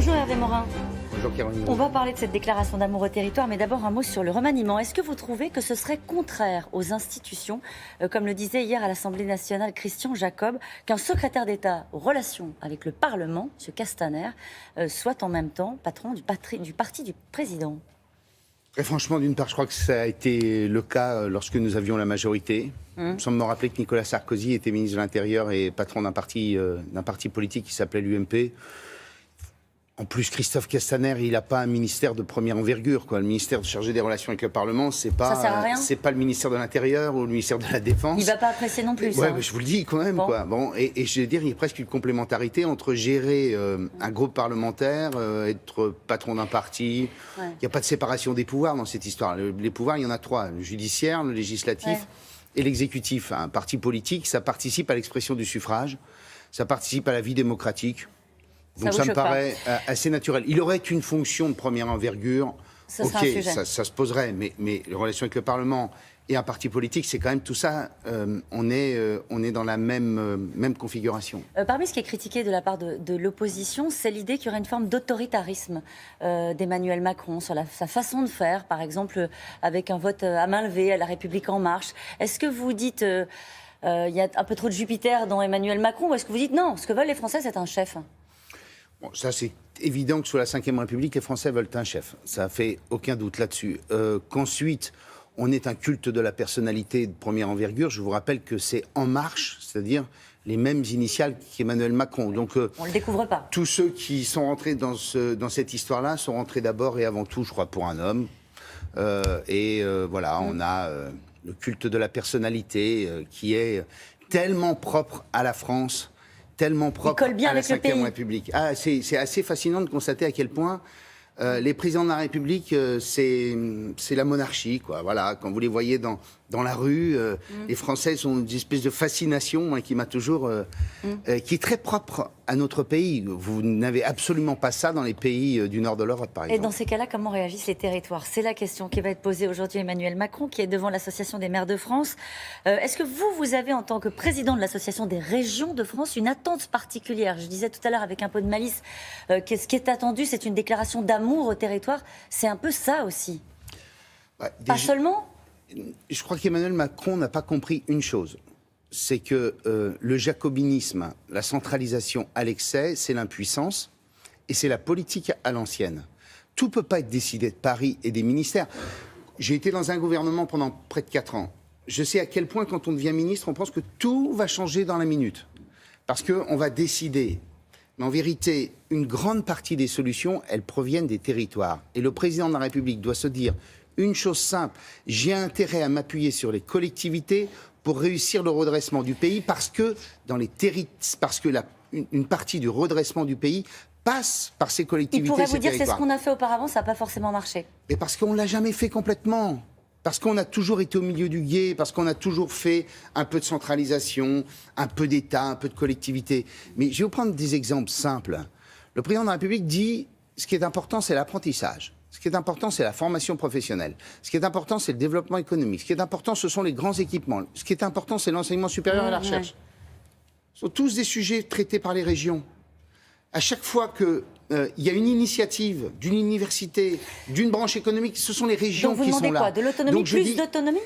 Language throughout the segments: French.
Bonjour Hervé Morin. Bonjour Caroline. On va parler de cette déclaration d'amour au territoire, mais d'abord un mot sur le remaniement. Est-ce que vous trouvez que ce serait contraire aux institutions, comme le disait hier à l'Assemblée nationale Christian Jacob, qu'un secrétaire d'État aux relations avec le Parlement, M. Castaner, soit en même temps patron du parti du président? Très franchement, d'une part, je crois que ça a été le cas lorsque nous avions la majorité. Il me semble me rappeler que Nicolas Sarkozy était ministre de l'Intérieur et patron d'un parti politique qui s'appelait l'UMP. En plus, Christophe Castaner, il n'a pas un ministère de première envergure, quoi. Le ministère chargé des relations avec le Parlement, c'est pas le ministère de l'Intérieur ou le ministère de la Défense. Il ne va pas apprécier non plus, ouais, ça. Mais je vous le dis quand même, quoi. Bon, et je vais dire, il y a presque une complémentarité entre gérer un groupe parlementaire, être patron d'un parti. Il n'y a pas de séparation des pouvoirs dans cette histoire. Les pouvoirs, il y en a trois. Le judiciaire, le législatif et l'exécutif. Un parti politique, ça participe à l'expression du suffrage, ça participe à la vie démocratique. Donc ça me paraît assez naturel. Il aurait une fonction de première envergure, ok, ça se poserait, mais les relations avec le Parlement et un parti politique, c'est quand même tout ça, on est dans la même configuration. Parmi ce qui est critiqué de la part de l'opposition, c'est l'idée qu'il y aurait une forme d'autoritarisme d'Emmanuel Macron sur sa façon de faire, par exemple avec un vote à main levée à La République En Marche. Est-ce que vous dites il y a un peu trop de Jupiter dans Emmanuel Macron, ou est-ce que vous dites non, ce que veulent les Français, c'est un chef? Bon, ça, c'est évident que sous la Ve République, les Français veulent un chef. Ça fait aucun doute là-dessus. Qu'ensuite, on est un culte de la personnalité de première envergure. Je vous rappelle que c'est En Marche, c'est-à-dire les mêmes initiales qu'Emmanuel Macron. Donc, on ne le découvre pas. Tous ceux qui sont rentrés dans cette histoire-là sont rentrés d'abord et avant tout, je crois, pour un homme. Voilà, on a le culte de la personnalité qui est tellement propre à la France, tellement propre à la Ve République. Ah, c'est assez fascinant de constater à quel point les présidents de la République, c'est la monarchie, quoi. Voilà, quand vous les voyez dans la rue, les Français ont une espèce de fascination qui m'a toujours, qui est très propre à notre pays. Vous n'avez absolument pas ça dans les pays du nord de l'Europe, par exemple. Et dans ces cas-là, comment réagissent les territoires? C'est la question qui va être posée aujourd'hui à Emmanuel Macron, qui est devant l'Association des maires de France. Est-ce que vous avez, en tant que président de l'Association des régions de France, une attente particulière? Je disais tout à l'heure avec un peu de malice que ce qui est attendu, c'est une déclaration d'amour au territoire. C'est un peu ça aussi. Pas seulement. Je crois qu'Emmanuel Macron n'a pas compris une chose. C'est que le jacobinisme, la centralisation à l'excès, c'est l'impuissance et c'est la politique à l'ancienne. Tout ne peut pas être décidé de Paris et des ministères. J'ai été dans un gouvernement pendant près de 4 ans. Je sais à quel point, quand on devient ministre, on pense que tout va changer dans la minute. Parce qu'on va décider. Mais en vérité, une grande partie des solutions, elles proviennent des territoires. Et le président de la République doit se dire une chose simple: j'ai intérêt à m'appuyer sur les collectivités pour réussir le redressement du pays, parce que une partie du redressement du pays passe par ces collectivités. Il pourrait vous dire que c'est ce qu'on a fait auparavant, ça n'a pas forcément marché. Mais parce qu'on ne l'a jamais fait complètement. Parce qu'on a toujours été au milieu du gué, parce qu'on a toujours fait un peu de centralisation, un peu d'État, un peu de collectivité. Mais je vais vous prendre des exemples simples. Le président de la République dit ce qui est important, c'est l'apprentissage. Ce qui est important, c'est la formation professionnelle. Ce qui est important, c'est le développement économique. Ce qui est important, ce sont les grands équipements. Ce qui est important, c'est l'enseignement supérieur et la recherche. Ce sont tous des sujets traités par les régions. À chaque fois qu'il y a une initiative d'une université, d'une branche économique, ce sont les régions qui sont là. Donc vous demandez quoi? De l'autonomie, plus d'autonomie?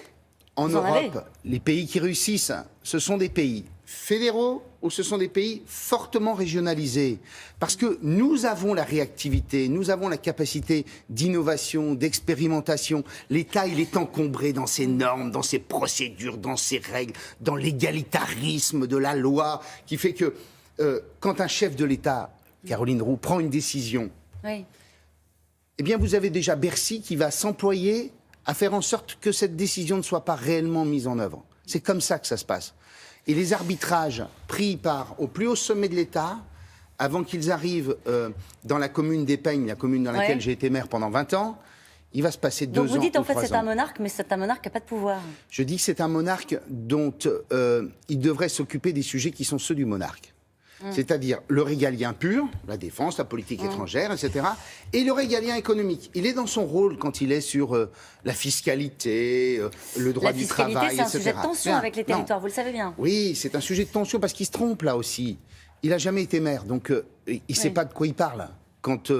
En Europe, les pays qui réussissent, ce sont des pays fédéraux ou ce sont des pays fortement régionalisés. Parce que nous avons la réactivité, nous avons la capacité d'innovation, d'expérimentation. L'État, il est encombré dans ses normes, dans ses procédures, dans ses règles, dans l'égalitarisme de la loi, qui fait que quand un chef de l'État, Caroline Roux, prend une décision, eh bien vous avez déjà Bercy qui va s'employer à faire en sorte que cette décision ne soit pas réellement mise en œuvre. C'est comme ça que ça se passe. Et les arbitrages pris au plus haut sommet de l'État, avant qu'ils arrivent dans la commune d'Épeignes, la commune dans laquelle j'ai été maire pendant 20 ans, il va se passer 2 ans. Donc vous dites en fait c'est c'est un monarque, mais c'est un monarque qui n'a pas de pouvoir. Je dis que c'est un monarque dont il devrait s'occuper des sujets qui sont ceux du monarque. C'est-à-dire le régalien pur, la défense, la politique étrangère, etc. Et le régalien économique. Il est dans son rôle quand il est sur la fiscalité, le droit du travail, etc. La fiscalité, c'est un sujet de tension avec les territoires, vous le savez bien. Oui, c'est un sujet de tension parce qu'il se trompe là aussi. Il n'a jamais été maire, donc il ne sait pas de quoi il parle. quand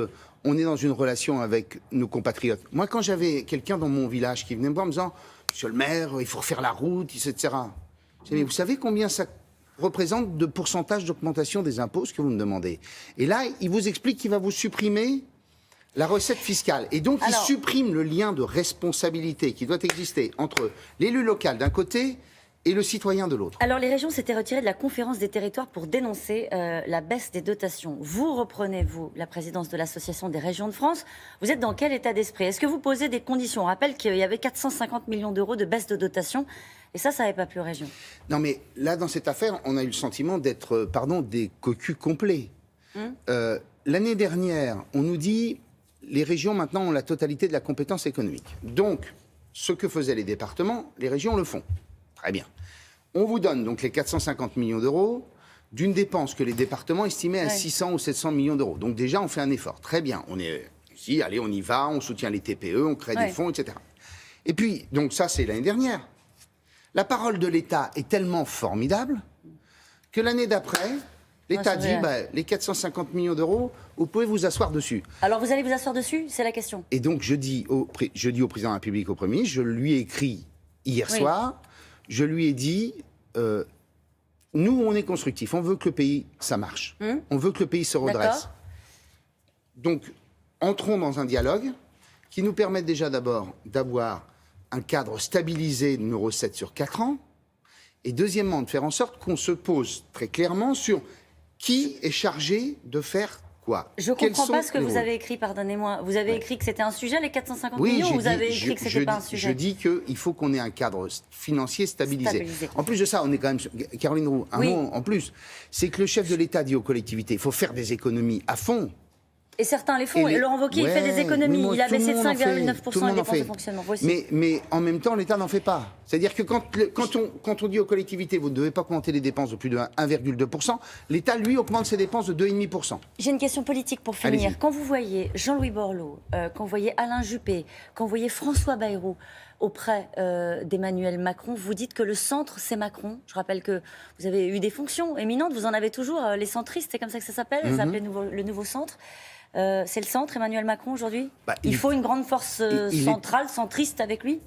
on est dans une relation avec nos compatriotes. Moi, quand j'avais quelqu'un dans mon village qui venait me voir en me disant « Monsieur le maire, il faut refaire la route, etc. » Je dis « Mais vous savez combien ça représente de pourcentage d'augmentation des impôts, ce que vous me demandez ?» Et là, il vous explique qu'il va vous supprimer la recette fiscale. Et donc, il supprime le lien de responsabilité qui doit exister entre l'élu local d'un côté et le citoyen de l'autre. Alors, les régions s'étaient retirées de la conférence des territoires pour dénoncer la baisse des dotations. Vous reprenez, vous, la présidence de l'Association des régions de France. Vous êtes dans quel état d'esprit? Est-ce que vous posez des conditions? On rappelle qu'il y avait 450 millions d'euros de baisse de dotation. Et ça n'avait pas plu aux régions. Non, mais là, dans cette affaire, on a eu le sentiment d'être, des cocus complets. L'année dernière, on nous dit les régions, maintenant, ont la totalité de la compétence économique. Donc, ce que faisaient les départements, les régions le font. Très bien. On vous donne donc les 450 millions d'euros d'une dépense que les départements estimaient à 600 ou 700 millions d'euros. Donc déjà, on fait un effort. Très bien. On est ici, allez, on y va, on soutient les TPE, on crée des fonds, etc. Et puis, donc ça, c'est l'année dernière. La parole de l'État est tellement formidable que l'année d'après, l'État dit, les 450 millions d'euros, vous pouvez vous asseoir dessus. Alors, vous allez vous asseoir dessus? C'est la question. Et donc, je dis au président de la République, au Premier ministre, je lui ai écrit hier soir, je lui ai dit, nous, on est constructifs, on veut que le pays, ça marche. On veut que le pays se redresse. Donc, entrons dans un dialogue qui nous permette déjà d'abord d'avoir un cadre stabilisé de nos recettes sur 4 ans, et deuxièmement, de faire en sorte qu'on se pose très clairement sur qui est chargé de faire quoi. Je ne comprends pas ce que vous avez écrit, pardonnez-moi. Vous avez écrit que c'était un sujet, les 450 millions, ou vous avez écrit que ce n'était pas un sujet? Je dis qu'il faut qu'on ait un cadre financier stabilisé. En plus de ça, on est quand même... Caroline Roux, un mot en plus, c'est que le chef de l'État dit aux collectivités, il faut faire des économies à fond. Et certains les font. Et Laurent Wauquiez, il fait des économies. Il a baissé de 5,9% les dépenses de fonctionnement. Mais en même temps, l'État n'en fait pas. C'est-à-dire que quand on dit aux collectivités, vous ne devez pas augmenter les dépenses de plus de 1,2%, l'État, lui, augmente ses dépenses de 2,5%. J'ai une question politique pour finir. Quand vous voyez Jean-Louis Borloo, quand vous voyez Alain Juppé, quand vous voyez François Bayrou auprès d'Emmanuel Macron, vous dites que le centre, c'est Macron. Je rappelle que vous avez eu des fonctions éminentes, vous en avez toujours, les centristes, c'est comme ça que ça s'appelle, ça s'appelait le nouveau centre. C'est le centre, Emmanuel Macron, aujourd'hui? Il faut une grande force centrale, centriste avec lui?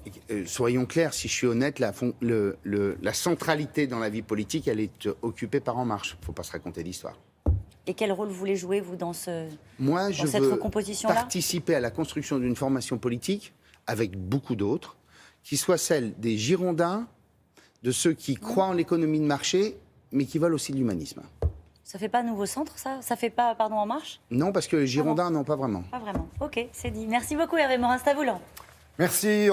Soyons clairs, si je suis honnête, la centralité dans la vie politique, elle est occupée par En Marche. Il ne faut pas se raconter d'histoire. Et quel rôle vous voulez jouer, vous, dans cette recomposition-là? Moi, je veux participer à la construction d'une formation politique, avec beaucoup d'autres, qui soit celle des Girondins, de ceux qui croient en l'économie de marché, mais qui veulent aussi de l'humanisme. Ça fait pas nouveau centre, ça? Ça fait pas, pardon, En Marche? Non, parce que les Girondins, non, pas vraiment. Pas vraiment. Ok, c'est dit. Merci beaucoup, Hervé Morin-Stavoul. Merci.